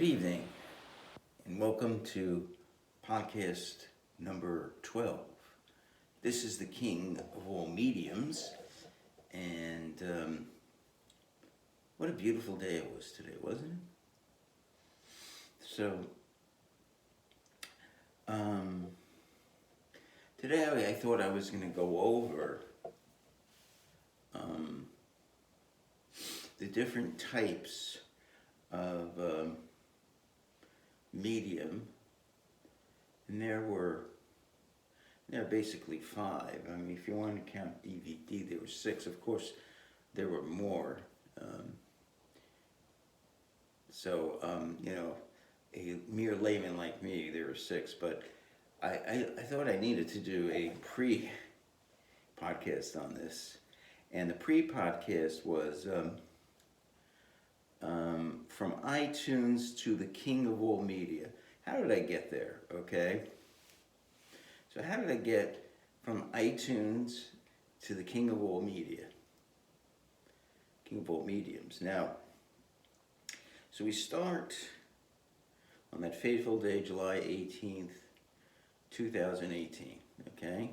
Good evening, and welcome to podcast number 12. This is the king of all mediums, and what a beautiful day it was today, wasn't it? So, today I thought I was going to go over the different types of medium, and there are basically five. I mean, if you want to count DVD, there were six. Of course, there were more. A mere layman like me, there were six. But I thought I needed to do a pre-podcast on this, and the pre-podcast was from iTunes to the king of all media. How did I get there? Okay. So how did I get from iTunes to the king of all media? King of all mediums. Now, so we start on that fateful day, July 18th, 2018, okay?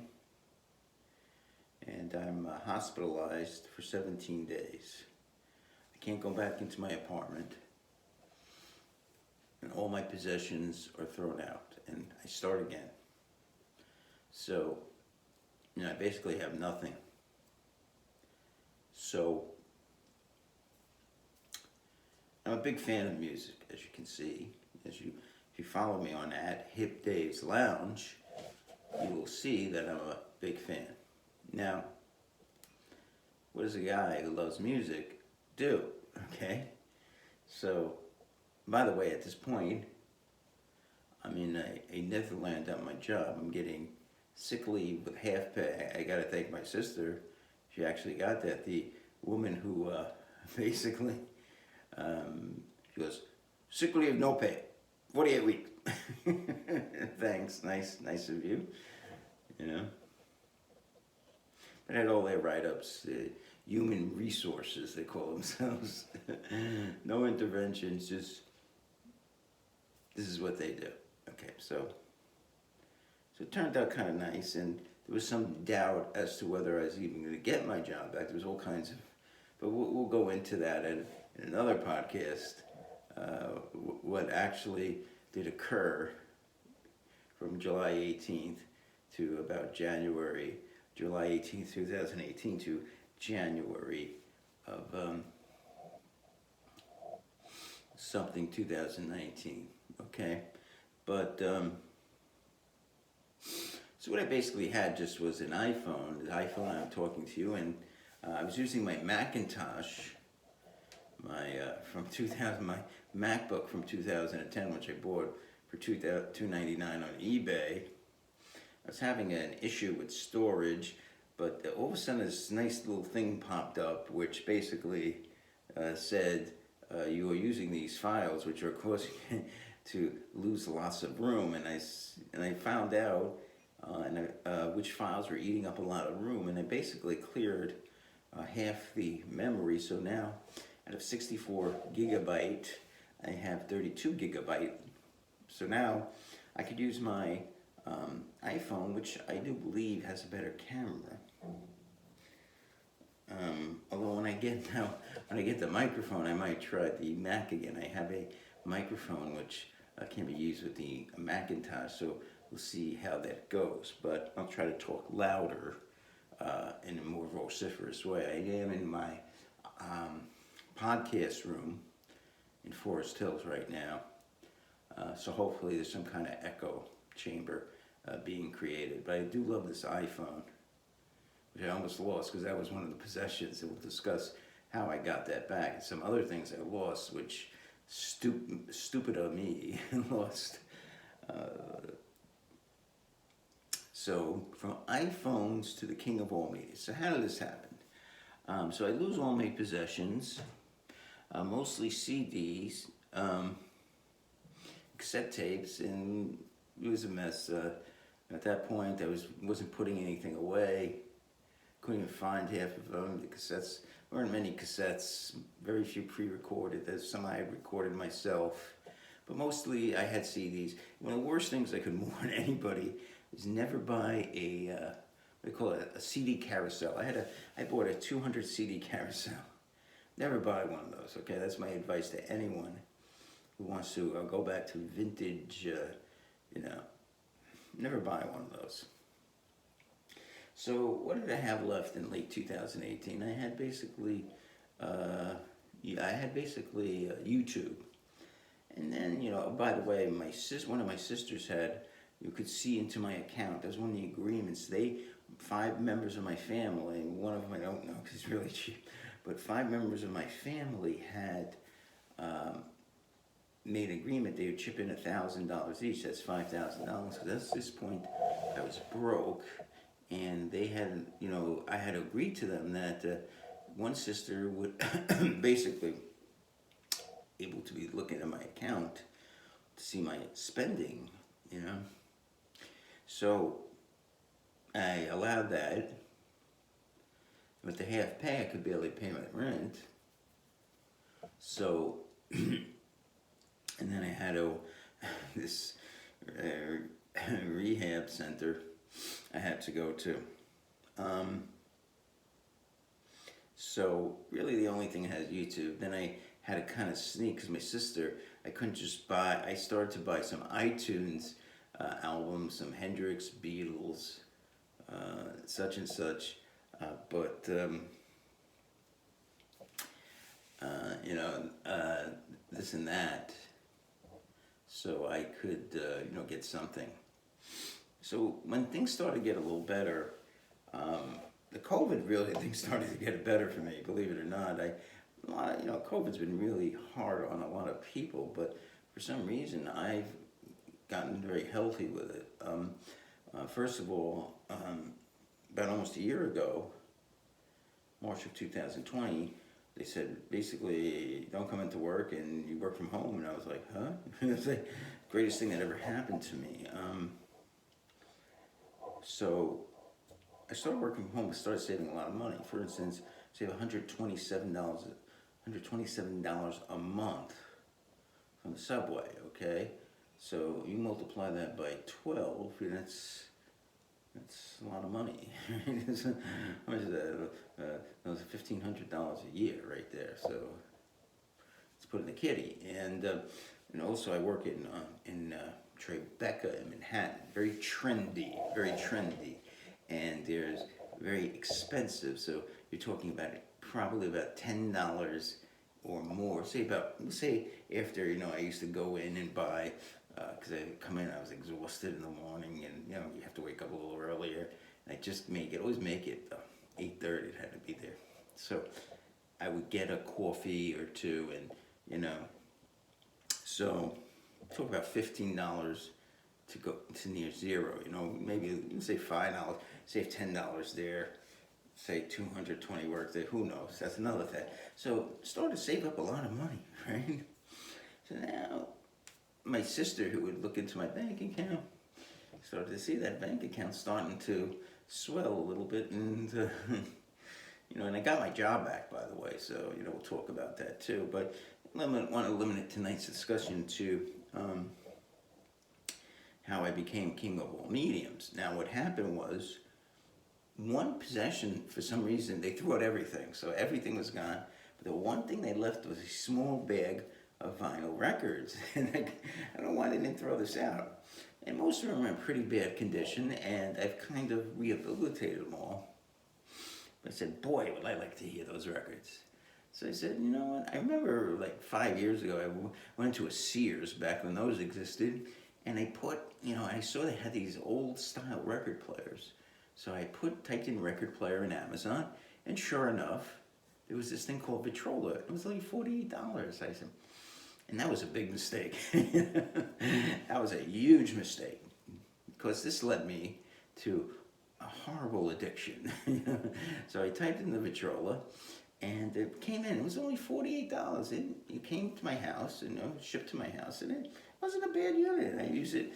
And I'm hospitalized for 17 days. I can't go back into my apartment, and all my possessions are thrown out, and I start again. So, I basically have nothing. So, I'm a big fan of music, as you can see. If you follow me on Hip Dave's Lounge, you will see that I'm a big fan. Now, what does a guy who loves music do? Okay? So, by the way, at this point, I'm in a Netherlands at my job. I'm getting sick leave with half pay. I gotta thank my sister. She actually got that. The woman who basically, she goes, sick leave, no pay, 48 weeks. Thanks, nice of you. But I had all their write-ups, human resources, they call themselves. No interventions, just this is what they do. Okay, so it turned out kind of nice, and there was some doubt as to whether I was even going to get my job back. There was all kinds of, but we'll go into that in another podcast. What actually did occur from July 18th to about July 18th, 2018 to January of something 2019. Okay, but so what I basically had just was an iPhone. The iPhone I'm talking to you, and I was using my Macintosh, my MacBook from 2010, which I bought for $299 on eBay. I was having an issue with storage, but all of a sudden this nice little thing popped up, which basically said you are using these files, which are causing to lose lots of room, and I found out which files were eating up a lot of room, and I basically cleared half the memory. So now, out of 64 gigabyte, I have 32 gigabyte. So now I could use my iPhone, which I do believe has a better camera. Although when I get the microphone, I might try the Mac again. I have a microphone which can be used with the Macintosh, so we'll see how that goes. But I'll try to talk louder in a more vociferous way. I am in my podcast room in Forest Hills right now, so hopefully there's some kind of echo chamber being created. But I do love this iPhone, which I almost lost because that was one of the possessions, and we'll discuss how I got that back and some other things I lost, which stupid of me lost. So from iPhones to the king of all media. So how did this happen? So I lose all my possessions, mostly CDs, cassette tapes, and it was a mess. At that point, I wasn't putting anything away. Couldn't even find half of them. The cassettes, there weren't many cassettes, very few pre-recorded. There's some I had recorded myself. but mostly I had CDs. One of the worst things I could warn anybody is never buy what do you call it, a CD carousel. I bought a 200 CD carousel. Never buy one of those, okay? That's my advice to anyone who wants to go back to vintage, never buy one of those. So what did I have left in late 2018? I had basically, YouTube. And then, by the way, one of my sisters had, you could see into my account. That was one of the agreements. 5 members of my family, one of them I don't know because he's really cheap, but 5 members of my family had made an agreement. They would chip in $1,000 each. That's $5,000. Because at this point, I was broke, and they had, I had agreed to them that one sister would basically able to be looking at my account to see my spending, So I allowed that. With the half pay, I could barely pay my rent. So, and then I had this rehab center I had to go to. So really the only thing I had is YouTube. Then I had to kind of sneak, because my sister, I couldn't just buy, I started to buy some iTunes albums, some Hendrix, Beatles, such and such, but this and that, so I could, get something. So when things started to get a little better, the COVID really, things started to get better for me, believe it or not. COVID's been really hard on a lot of people, but for some reason I've gotten very healthy with it. First of all, about almost a year ago, March of 2020, they said basically don't come into work and you work from home, and I was like, huh? It was like the greatest thing that ever happened to me. So I started working from home and started saving a lot of money. For instance, save $127 a month from the subway, okay? So you multiply that by 12, and that's a lot of money. How much is that? That was $1,500 a year right there. So let's put it in the kitty. And also I work in Tribeca in Manhattan. Very trendy, and there's very expensive. So you're talking about probably about $10 or more. Say after I used to go in and buy. Because I come in, I was exhausted in the morning, and you have to wake up a little earlier. And I just always make it 8:30. It had to be there. So I would get a coffee or two, and so talk about $15 to go to near zero. Maybe you say $5, save $10 there. Say 220 work there. Who knows? That's another thing. So started to save up a lot of money, right? So now, my sister, who would look into my bank account, started to see that bank account starting to swell a little bit, and and I got my job back, by the way. So we'll talk about that too. But I want to limit tonight's discussion to how I became king of all mediums. Now, what happened was, one possession, for some reason, they threw out everything, so everything was gone. But the one thing they left was a small bag of vinyl records, and I don't know why they didn't throw this out. And most of them are in pretty bad condition, and I've kind of rehabilitated them all. But I said, boy, would I like to hear those records. So I said, you know what, I remember like 5 years ago, I went to a Sears back when those existed, and I I saw they had these old style record players. So I typed in record player in Amazon, and sure enough, there was this thing called Vitrola. It was like $48. I said, and that was a big mistake. That was a huge mistake, because this led me to a horrible addiction. So I typed in the Vitrola, and it came in. It was only $48. It came to my house, shipped to my house, and it wasn't a bad unit. I use it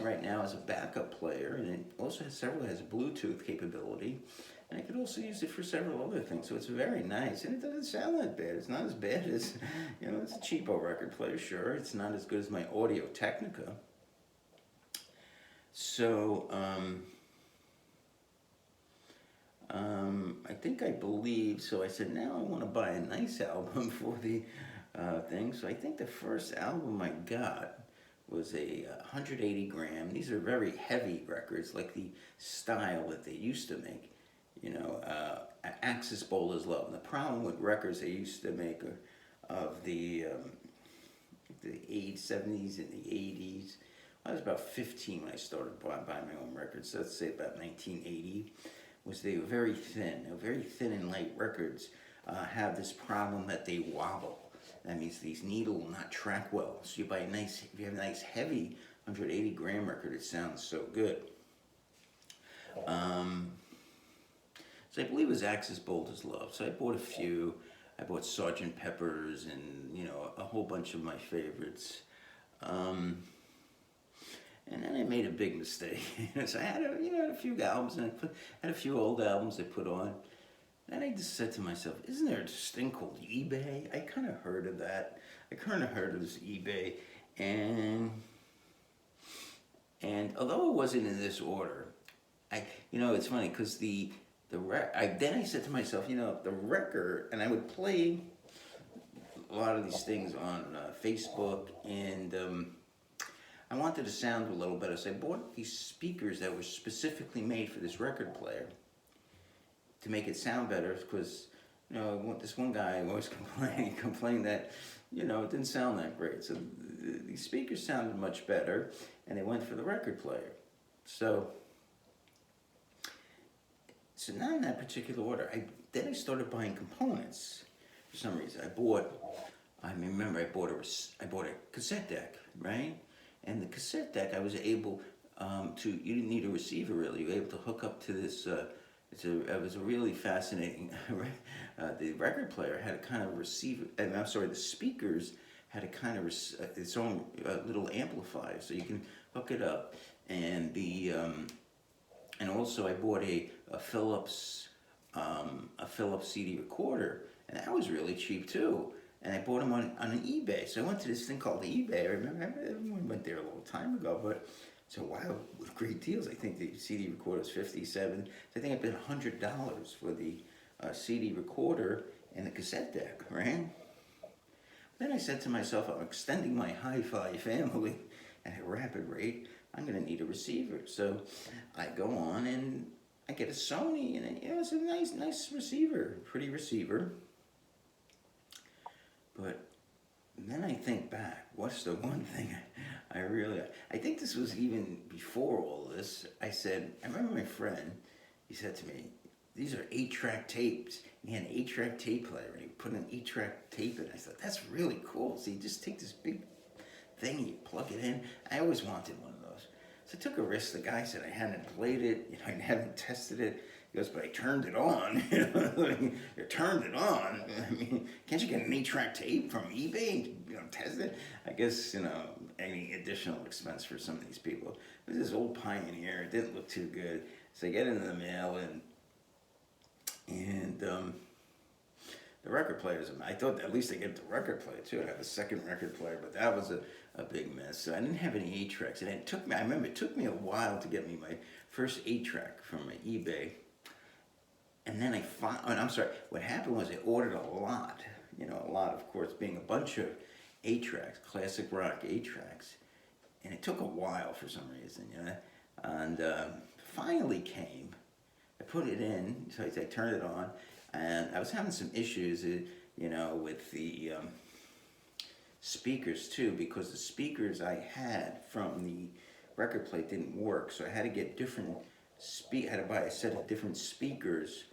right now as a backup player, and it also has Bluetooth capability. And I could also use it for several other things, so it's very nice. And it doesn't sound that bad. It's not as bad as, it's a cheapo record player, sure. It's not as good as my Audio Technica. So, I believe, so I said, now I want to buy a nice album for the thing. So I think the first album I got was a 180 gram. These are very heavy records, like the style that they used to make. Axis Boulder's Love. And the problem with records they used to make of the 70s and the 80s, I was about 15 when I started buying my own records. So let's say about 1980. They were very thin. Very thin and light records have this problem that they wobble. That means these needle will not track well. So if you have a nice heavy 180 gram record, it sounds so good. So I believe it was Axis Boulder's Love. So I bought a few. I bought Sgt. Pepper's and, a whole bunch of my favorites. And then I made a big mistake. So I had a few albums, and I had a few old albums I put on. Then I just said to myself, isn't there this thing called eBay? I kind of heard of that. I kind of heard of this eBay. And although it wasn't in this order, it's funny because then I said to myself, the record, and I would play a lot of these things on Facebook, and I wanted to sound a little better, so I bought these speakers that were specifically made for this record player to make it sound better, because this one guy always complained that it didn't sound that great. So these speakers sounded much better, and they went for the record player. So now in that particular order, then I started buying components for some reason. I remember I bought a cassette deck, right? And the cassette deck, I was able you didn't need a receiver really. You were able to hook up to this, it was a really fascinating, the record player had a kind of receiver, the speakers had a kind of its own little amplifier, so you can hook it up. And and also I bought a Philips CD recorder, and that was really cheap too. And I bought them on an eBay. So I went to this thing called eBay. I remember everyone went there a long time ago, but so wow, with great deals. I think the CD recorder was $57. So I think I paid $100 for the CD recorder and the cassette deck, right? Then I said to myself, I'm extending my Hifi family at a rapid rate. I'm going to need a receiver. So I go on and I get a Sony, and it's a nice receiver, pretty receiver. But then I think back, what's the one thing I think this was even before all this. I remember my friend, he said to me, these are 8-track tapes. And he had an 8-track tape player, and he put an 8-track tape in. I thought, that's really cool. So you just take this big thing and you plug it in. I always wanted one of those. So I took a risk. The guy said I hadn't played it, I hadn't tested it. He goes, but I turned it on. You turned it on. I mean, can't you get an 8-track tape from eBay and test it? I guess any additional expense for some of these people. It was this old Pioneer. It didn't look too good. So I get into the mail, and the record players. I thought at least I get the record player too. I have a second record player, but that was a big mess. So I didn't have any 8-tracks, and I remember it took me a while to get me my first 8-track from eBay. And then what happened was I ordered a lot, of course, being a bunch of 8-tracks, classic rock 8-tracks. And it took a while for some reason, And finally came. I put it in, so I turned it on, and I was having some issues, with the speakers too, because the speakers I had from the record plate didn't work, so I had to get I had to buy a set of different speakers.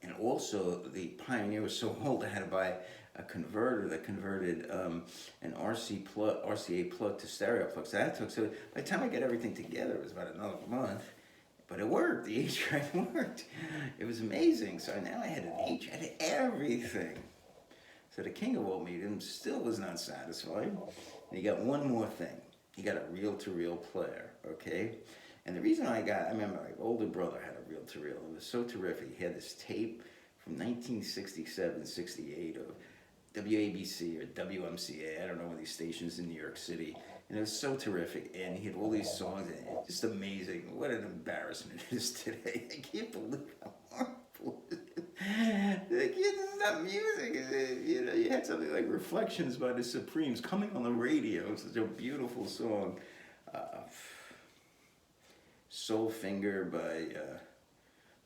And also, the Pioneer was so old, I had to buy a converter that converted an RCA plug to stereo plug. So by the time I got everything together, it was about another month. But it worked. The 8-track worked. It was amazing. So now I had an 8-track, I had everything. So the king of all mediums still was not satisfied. And he got one more thing. He got a reel-to-reel player, okay? And the reason I remember my older brother had a reel-to-reel. It was so terrific. He had this tape from 1967, 68 of WABC or WMCA. I don't know, one of these stations in New York City. And it was so terrific. And he had all these songs, and it was just amazing. What an embarrassment it is today. I can't believe how horrible it is. Like, this is not music. You know, you had something like Reflections by the Supremes coming on the radio. It's such a beautiful song. Soul Finger by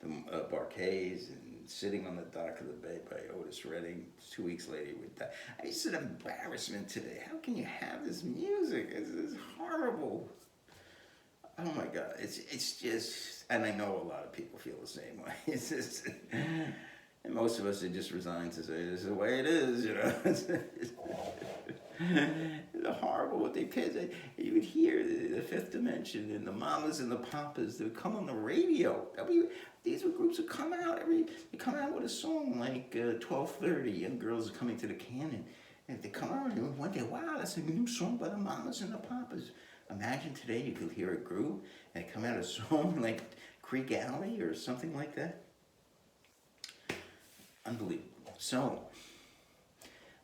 the Barkays, and Sitting on the Dock of the Bay by Otis Redding. 2 weeks later he would die. It's an embarrassment today. How can you have this music? It's horrible. Oh my God, it's just, and I know a lot of people feel the same way. It's just, and most of us are just resigned to say, this is the way it is, you know. It's horrible what they pitch. You would hear the Fifth Dimension and the Mamas and the Papas. They would come on the radio. These were groups that come out they come out with a song like 12:30. Young girls are coming to the cannon. And if they come out and one day, wow, that's a new song by the Mamas and the Papas. Imagine today you could hear a group and come out a song like Creek Alley or something like that. Unbelievable. So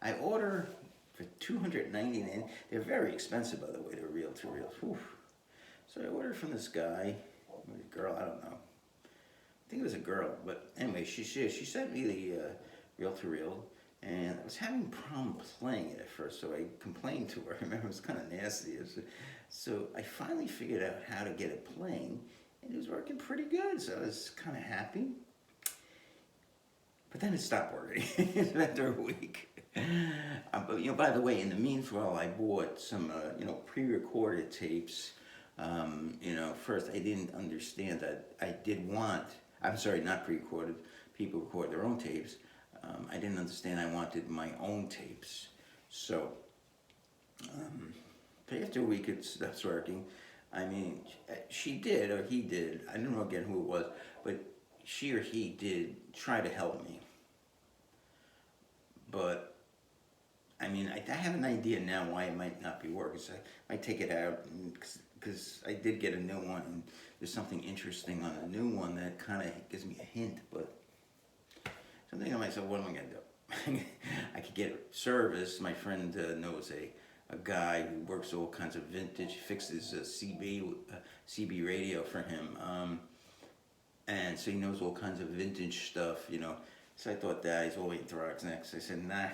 I order for $299. They're very expensive, by the way. They're reel-to-reel. So I ordered from this guy, a girl, I don't know. I think it was a girl, but anyway, she sent me the reel-to-reel, and I was having a problem playing it at first, so I complained to her. I remember it was kind of nasty. So I finally figured out how to get it playing, and it was working pretty good, so I was kind of happy. But then it stopped working after a week. But, you know, by the way, in the meanwhile, I bought some, pre-recorded tapes. First I didn't understand that I did want, I'm sorry, not pre-recorded, people record their own tapes. I didn't understand I wanted my own tapes. So, but after a week it stops working. I mean, she did, or he did, I don't know again who it was, but she or he did try to help me. But, I mean, I have an idea now why it might not be working. So I might take it out, because I did get a new one, and there's something interesting on the new one that kind of gives me a hint, but something I myself, what am I going to do? I could get it serviced. My friend knows a guy who works all kinds of vintage, fixes CB radio for him, and so he knows all kinds of vintage stuff, you know. So I thought that he's all waiting to Rock's next. I said, nah.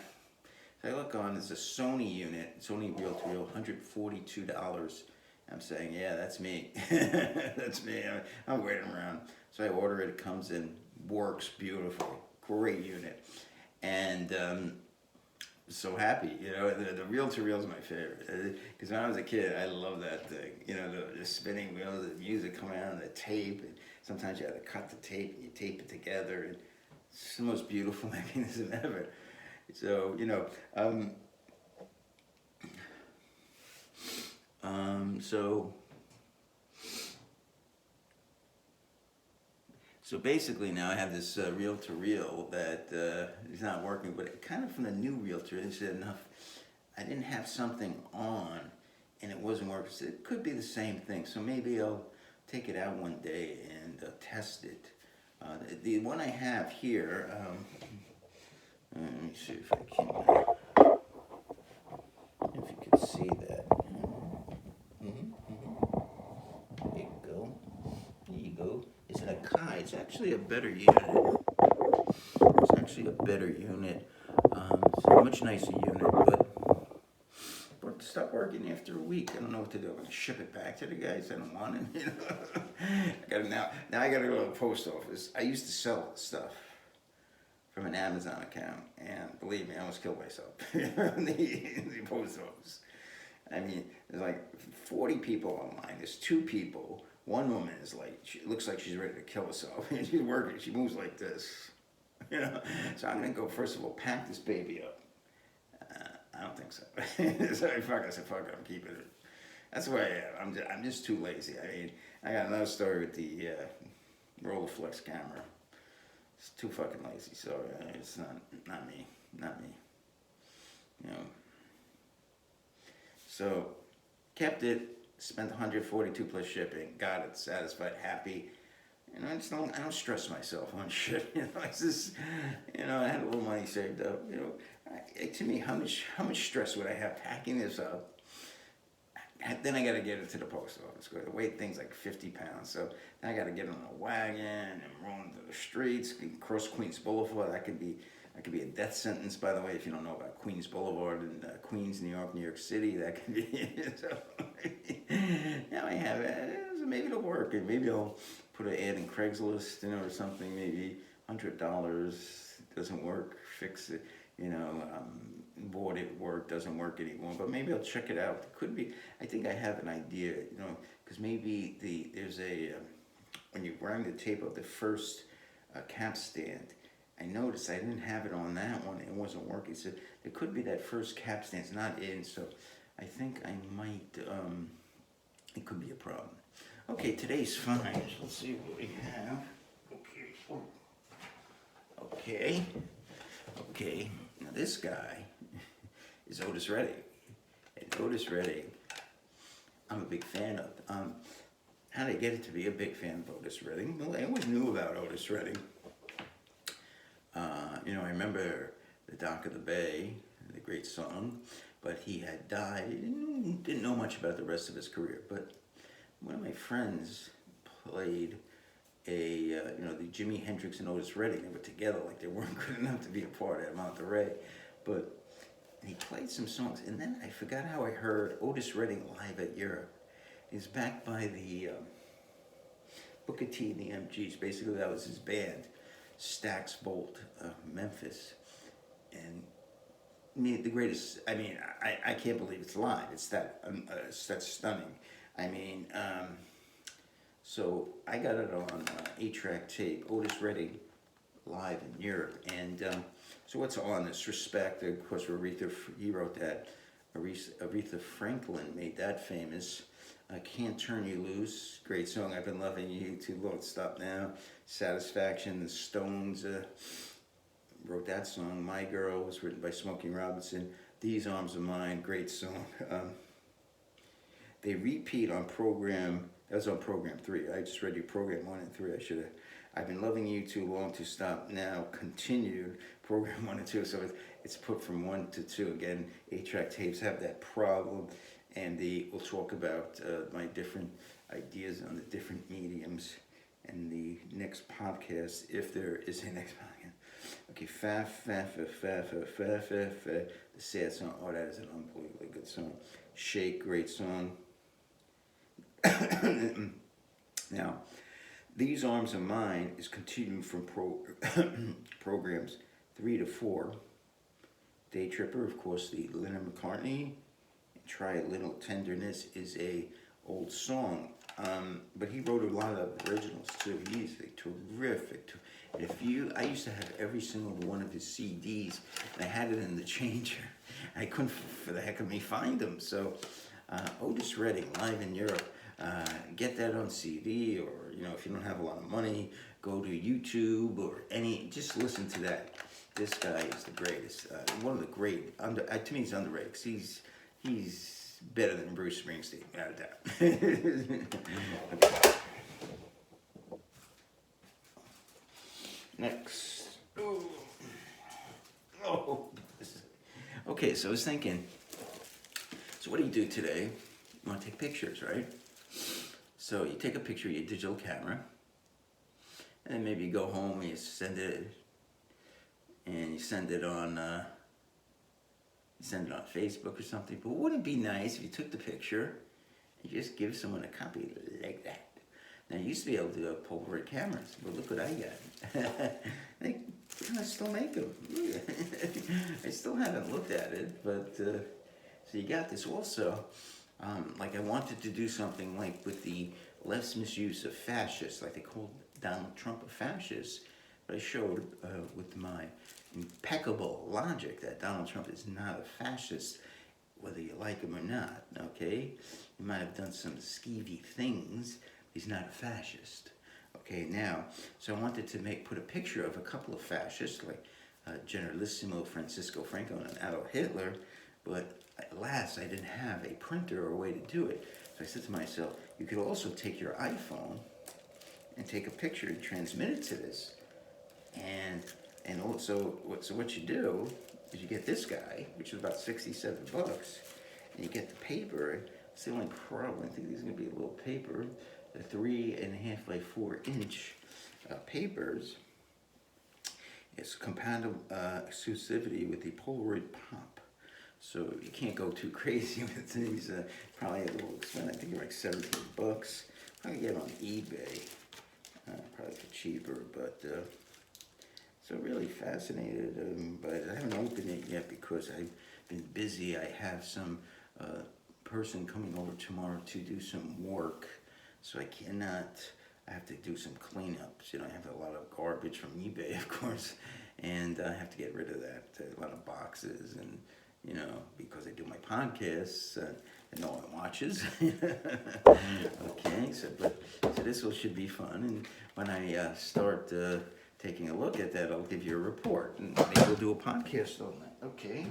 So I look on, there's a Sony unit, Sony reel-to-reel, $142. I'm saying, yeah, that's me. That's me. I'm waiting around. So I order it, it comes in, works beautifully. Great unit. And so happy, you know, the reel-to-reel is my favorite. Because when I was a kid, I loved that thing. You know, the spinning wheels, the music coming out on the tape. And sometimes you had to cut the tape and you tape it together. And it's the most beautiful mechanism ever. So, you know, so basically now I have this reel-to-reel that is not working, but it kind of from the new reel-to-reel, it's enough. I didn't have something on and it wasn't working. So it could be the same thing. So maybe I'll take it out one day and test it. The one I have here, let me see if I can, if you can see that. There you go. There you go. It's an Akai. It's actually a better unit. It's actually a better unit. It's a much nicer unit, but it stopped working after a week. I don't know what to do. I'm gonna ship it back to the guys. I don't want it. You know? I gotta now I gotta go to the post office. I used to sell stuff from an Amazon account, and believe me, I almost killed myself in the post office. I mean, there's like 40 people online. There's 2 people. One woman is like, she looks like she's ready to kill herself. And she's working. She moves like this, you know. So I'm gonna go first of all pack this baby up. I don't think so. So I said, fuck it, I'm keeping it. That's the way I am. I'm just too lazy. I mean, I got another story with the Rolleiflex camera. It's too fucking lazy. So it's not me. You know. So kept it. spent 142 plus shipping, got it, satisfied, happy. You know, I don't stress myself on shit. You know, it's just, you know, I had a little money saved up. You know, to me, how much stress would I have packing this up? Then I got to get it to the post office. The weight thing's like 50 pounds. So then I got to get on a wagon and roll into the streets, cross Queens Boulevard. That could be a death sentence, by the way, if you don't know about Queens Boulevard in Queens, New York City. That could be. So now I have it. So maybe it'll work. And maybe I'll put an ad in Craigslist, you know, or something. Maybe $100 doesn't work. Fix it. You know, bought it, work, doesn't work anymore, but maybe I'll check it out. It could be, I think I have an idea, you know, because maybe there's a, when you grind the tape of the first capstand, I noticed I didn't have it on that one, it wasn't working, so it could be that first capstand's not in, so I think I might, it could be a problem. Okay, today's fine, so let's see what we have. Okay. Now this guy is Otis Redding. And Otis Redding, I'm a big fan of. How did I get it to be a big fan of Otis Redding? Well, I always knew about Otis Redding. You know, I remember The Dock of the Bay, the great song, but he had died. Didn't know much about the rest of his career, but one of my friends played you know, the Jimi Hendrix and Otis Redding. They were together, like they weren't good enough to be apart at Monterey, but he played some songs, and then I forgot how I heard Otis Redding live at Europe. He's backed by the Booker T and the MGs. Basically, that was his band, Stax Bolt, Memphis, and the greatest. I mean, I can't believe it's live. It's that's stunning. I mean. So I got it on 8-track tape, Otis Redding live in Europe. And so what's on this? Respect, of course, he wrote that. Aretha Franklin made that famous. Can't Turn You Loose, great song. I've been loving you too long. Stop Now. Satisfaction, the Stones wrote that song. My Girl was written by Smokey Robinson. These Arms Are Mine, great song. They repeat on program. That was on program 3. I just read you program 1 and 3. I've been loving you too long to stop now. Continued program 1 and 2. So it's put from 1 to 2. Again, 8-track tapes have that problem. And we'll talk about my different ideas on the different mediums in the next podcast, if there is a next podcast. Okay, fa, the sad song. Oh, that is an unbelievably good song. Shake, great song. Now, These Arms Are Mine is continuing from programs 3 to 4. Day Tripper, of course, the Lennon McCartney. Try a Little Tenderness is a old song, but he wrote a lot of originals too. He's a terrific. I used to have every single one of his CDs, and I had it in the changer. I couldn't, for the heck of me, find them. So, Otis Redding live in Europe. Get that on CD, or if you don't have a lot of money, go to YouTube or just listen to that. This guy is the greatest. One of the great to me, he's underrated. 'Cause he's better than Bruce Springsteen, without a doubt. Okay. Next. Okay, so I was thinking. So what do you do today? You want to take pictures, right? So you take a picture with your digital camera, and then maybe you go home and you send it on Facebook or something. But wouldn't it be nice if you took the picture and just give someone a copy like that? Now, you used to be able to do Polaroid cameras, but look what I got. I still make them. I still haven't looked at it, but so you got this also. Like I wanted to do something like with the left's misuse of fascists, like they called Donald Trump a fascist, but I showed with my impeccable logic that Donald Trump is not a fascist, whether you like him or not, okay? He might have done some skeevy things, but he's not a fascist. Okay, now, so I wanted to put a picture of a couple of fascists, like Generalissimo Francisco Franco and Adolf Hitler, but alas, I didn't have a printer or a way to do it. So I said to myself, you could also take your iPhone and take a picture and transmit it to this. And also, so what you do is you get this guy, which is about $67, and you get the paper. It's the only problem. I think these are going to be a little paper. The 3.5 by 4 inch papers. It's compatible exclusivity with the Polaroid Pop. So you can't go too crazy with these. Probably a little expensive. I think they're like $17. Probably get on eBay. Probably for cheaper, but so really fascinated. But I haven't opened it yet because I've been busy. I have some person coming over tomorrow to do some work, so I cannot. I have to do some cleanups. You know, I have a lot of garbage from eBay, of course, and I have to get rid of that. A lot of boxes, and you know, because I do my podcasts and no one watches. Okay, so this should be fun, and when I start taking a look at that, I'll give you a report, and maybe we'll do a podcast on that. Okay,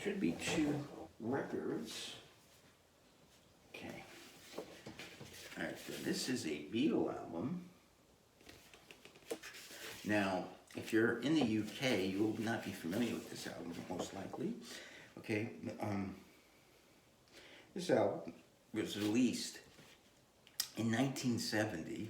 should be 2 records. Okay. All right, so this is a Beatle album. Now, if you're in the UK, you will not be familiar with this album, most likely. Okay, this album was released in 1970,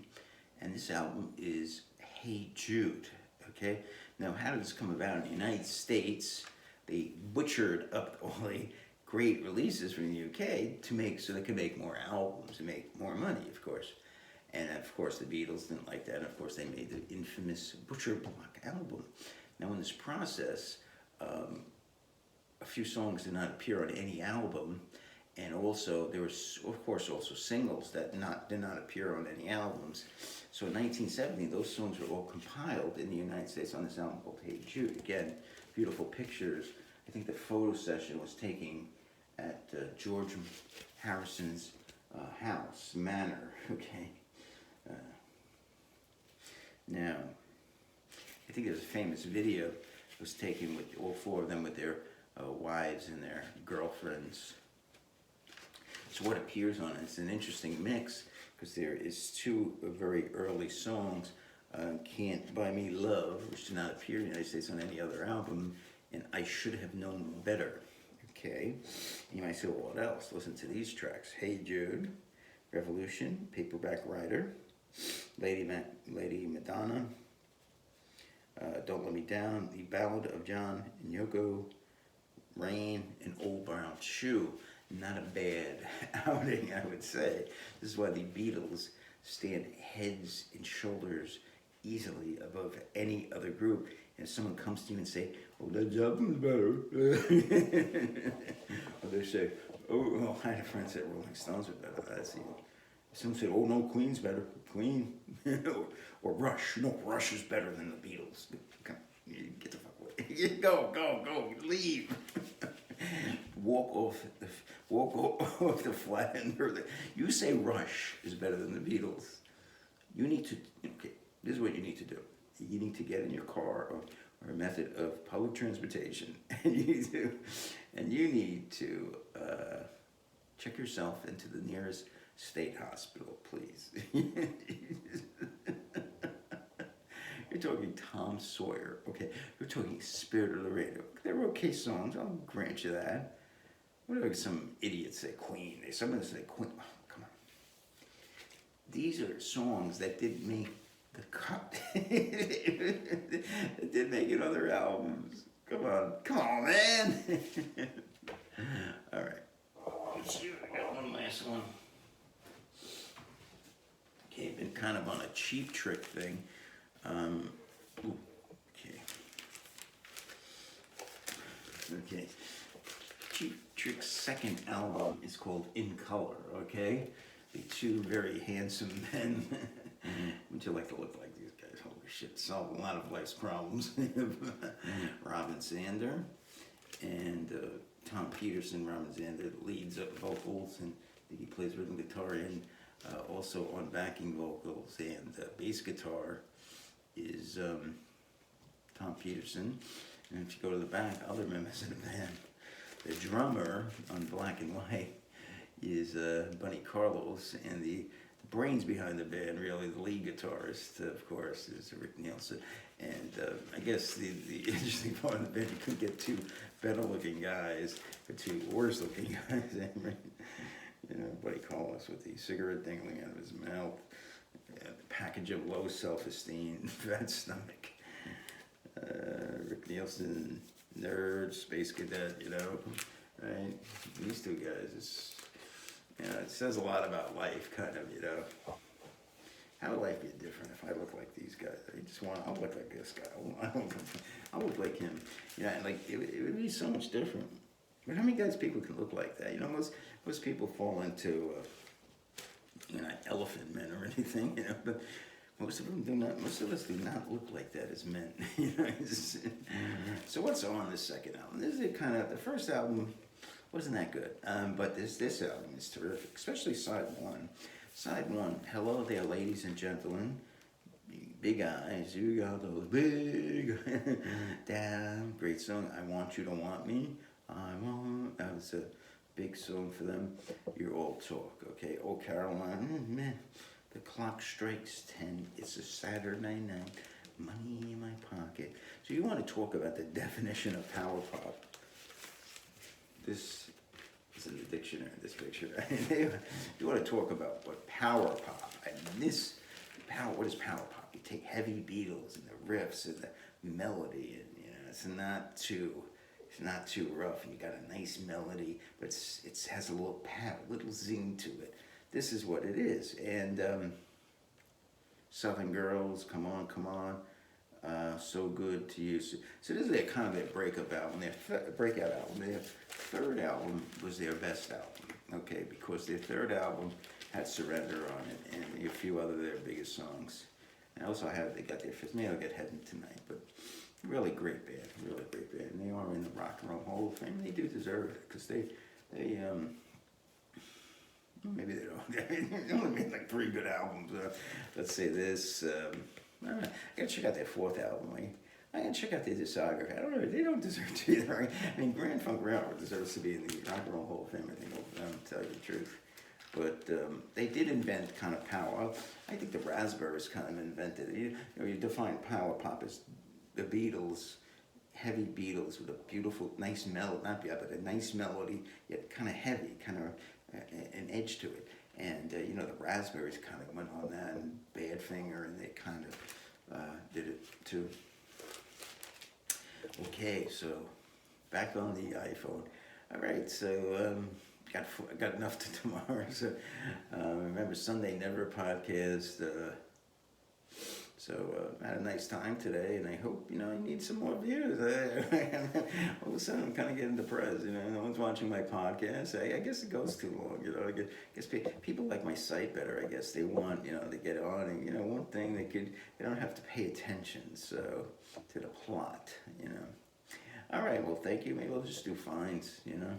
and this album is Hey Jude. Okay, now how did this come about in the United States? They butchered up all the great releases from the UK to make so they could make more albums and make more money, of course. And of course, the Beatles didn't like that. And of course, they made the infamous Butcher Block album. Now, in this process, a few songs did not appear on any album, and also there were, of course, also singles that did not appear on any albums. So in 1970, those songs were all compiled in the United States on this album called Hey Jude. Again, beautiful pictures. I think the photo session was taken at George Harrison's house, manor, okay? Now, I think there's a famous video that was taken with all 4 of them with their wives and their girlfriends. So what appears on it, it's an interesting mix, because there is 2 very early songs, Can't Buy Me Love, which did not appear in the United States on any other album, and I Should Have Known Better. Okay, you might say, well, what else? Listen to these tracks. Hey Jude, Revolution, Paperback Writer, Lady Madonna, Don't Let Me Down, The Ballad of John and Yoko, Rain, and Old Brown Shoe. Not a bad outing, I would say. This is why the Beatles stand heads and shoulders easily above any other group. And if someone comes to you and say, oh, that album's better. Or they say, oh, I had a friend said Rolling Stones are better. That's even. Someone said, oh, no, Queen's better. Queen. Or Rush. No, Rush is better than the Beatles. Come on, get the fuck away. Go, leave. Walk off the flat end. You say Rush is better than the Beatles. You need to, okay, this is what you need to do. You need to get in your car or a method of public transportation, and you need to check yourself into the nearest state hospital, please. You're talking Tom Sawyer, okay? You're talking Spirit of the Radio. They're okay songs, I'll grant you that. What if some idiots say Queen? Someone say Queen. Oh, come on. These are songs that didn't make the cut. It did make it on their albums. Come on, man. All right. Let's see. I got one last one. Okay, been kind of on a Cheap Trick thing. Okay. Cheap Trick's second album is called In Color. Okay, the 2 very handsome men. Would you like to look like these guys? Holy shit, solve a lot of life's problems. Robin Zander and Tom Peterson. Robin Zander leads up vocals, and he plays rhythm guitar, and also on backing vocals and bass guitar is Tom Peterson. And if you go to the back, other members of the band. the drummer on Black and White is Bunny Carlos, and the brains behind the band, really the lead guitarist, of course, is Rick Nielsen. And I guess the interesting part of the band, you couldn't get two better-looking guys or two worse-looking guys. You know, Buddy Carlos with the cigarette dangling out of his mouth, the package of low self-esteem, fat stomach. Rick Nielsen, nerd, space cadet, you know, right? These two guys, it says a lot about life, kind of, you know. How would life be different if I look like these guys? I look like this guy. I look like him. Yeah, like it would be so much different. But how many people can look like that? You know, most people fall into, elephant men or anything, you know, but most of them do not. Most of us do not look like that as men. You know. So what's on this second album? This is the first album wasn't that good, but this album is terrific, especially side one. Side one, hello there, ladies and gentlemen. Big eyes, you got those big. Damn, great song. I Want You to Want Me. That was a big song for them. You're all talk, okay? Oh, Caroline, man. The clock strikes 10. It's a Saturday night. Money in my pocket. So you want to talk about the definition of power pop? This is in the dictionary, this picture. You want to talk about what power pop, and what is power pop? You take heavy Beatles and the riffs and the melody, and it's not too rough, and you got a nice melody, but it has a little little zing to it. This is what it is. And Southern Girls, come on, So Good to You. So this is their breakup album, their breakout album. Their third album was their best album, okay, because their third album had Surrender on it and a few other of their biggest songs. And also they got their fifth, maybe I'll get Heaven Tonight, but really great band. And they are in the Rock and Roll Hall of Fame. They do deserve it, because they maybe they don't. They only made like 3 good albums. Let's say this. I gotta check out their fourth album. I gotta check out their discography. I don't know. They don't deserve to either. Right? I mean, Grand Funk Railroad deserves to be in the Rock and Roll Hall of Fame. I think, to tell you the truth. But they did invent kind of power. I think the Raspberries kind of invented it. You define power pop as the Beatles, heavy Beatles with a beautiful, nice melody, but a nice melody, yet kind of heavy, kind of an edge to it. And, the Raspberries kind of went on that, and Badfinger, and they kind of did it too. Okay, so back on the iPhone. All right, so got enough to tomorrow. So remember, Sunday Never podcast. So I had a nice time today, and I hope, I need some more views. All of a sudden, I'm kind of getting depressed, no one's watching my podcast. I guess it goes too long, I guess people like my site better, I guess. They want, to get on, and, one thing they don't have to pay attention, so, to the plot, All right, well, thank you. Maybe I'll just do fines, Yeah,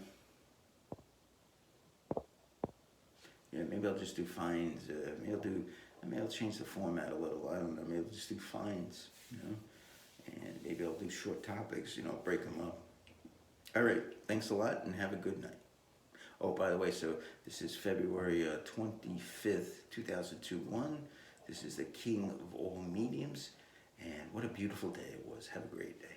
maybe I'll just do fines. Maybe I'll change the format a little. I don't know. Maybe I'll just do fines, and maybe I'll do short topics, break them up. All right. Thanks a lot, and have a good night. Oh, by the way, so this is February 25th, 2021. This is the King of All Mediums, and what a beautiful day it was. Have a great day.